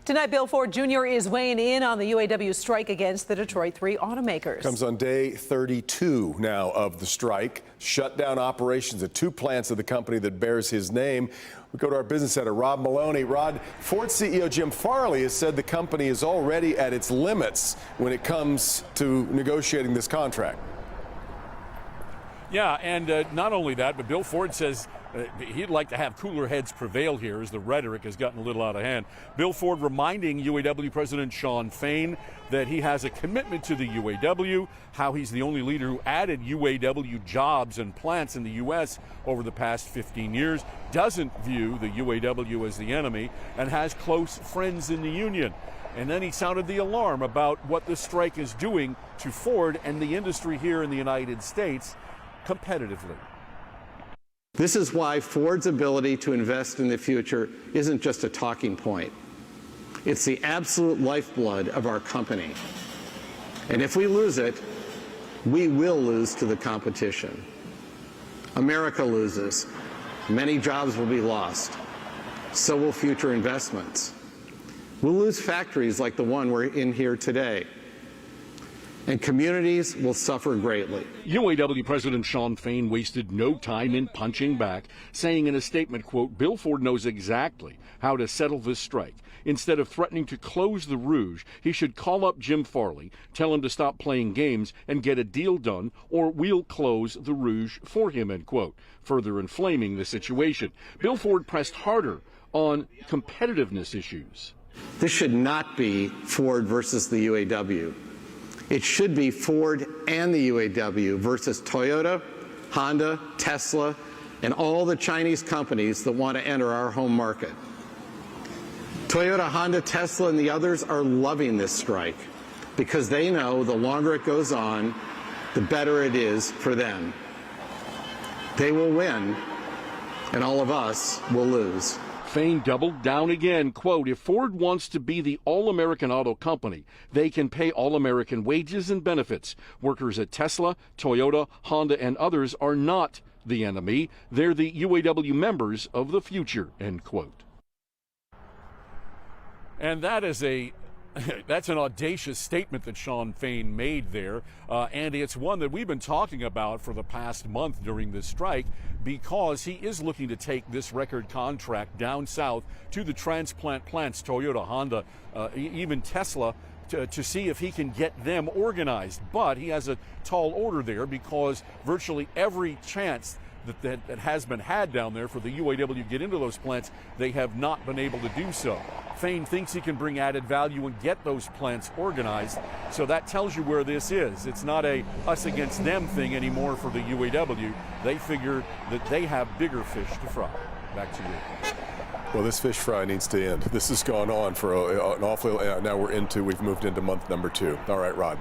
Tonight, Bill Ford Jr. is weighing in on the UAW strike against the Detroit 3 automakers. Comes on day 32 now of the strike. Shut down operations at 2 plants of the company that bears his name. We go to our business editor, Rob Maloney. Rod, Ford CEO Jim Farley has said the company is already at its limits when it comes to negotiating this contract. Yeah, and not only that, but Bill Ford says he'd like to have cooler heads prevail here as the rhetoric has gotten a little out of hand. Bill Ford reminding UAW President Shawn Fain that he has a commitment to the UAW, how he's the only leader who added UAW jobs and plants in the U.S. over the past 15 years, doesn't view the UAW as the enemy, and has close friends in the union. And then he sounded the alarm about what the strike is doing to Ford and the industry here in the United States competitively. This is why Ford's ability to invest in the future isn't just a talking point. It's the absolute lifeblood of our company. And if we lose it, we will lose to the competition. America loses. Many jobs will be lost. So will future investments. We'll lose factories like the one we're in here today. And communities will suffer greatly. UAW President Shawn Fain wasted no time in punching back, saying in a statement, quote, Bill Ford knows exactly how to settle this strike. Instead of threatening to close the Rouge, he should call up Jim Farley, tell him to stop playing games and get a deal done, or we'll close the Rouge for him, end quote, further inflaming the situation. Bill Ford pressed harder on competitiveness issues. This should not be Ford versus the UAW. It should be Ford and the UAW versus Toyota, Honda, Tesla, and all the Chinese companies that want to enter our home market. Toyota, Honda, Tesla, and the others are loving this strike because they know the longer it goes on, the better it is for them. They will win, and all of us will lose. Fain doubled down again, quote, if Ford wants to be the all-American auto company, they can pay all-American wages and benefits. Workers at Tesla, Toyota, Honda, and others are not the enemy. They're the UAW members of the future, end quote. And that's an audacious statement that Shawn Fain made there, and it's one that we've been talking about for the past month during this strike because he is looking to take this record contract down south to the transplant plants, Toyota, Honda, even Tesla, to see if he can get them organized. But he has a tall order there because virtually every chance that has been had down there for the UAW to get into those plants, they have not been able to do so. Fain thinks he can bring added value and get those plants organized, so that tells you where this is. It's not a us against them thing anymore for the UAW. They figure that they have bigger fish to fry. Back to you. Well, this fish fry needs to end. This has gone on for an awfully, now we've moved into month number 2. All right, Rod.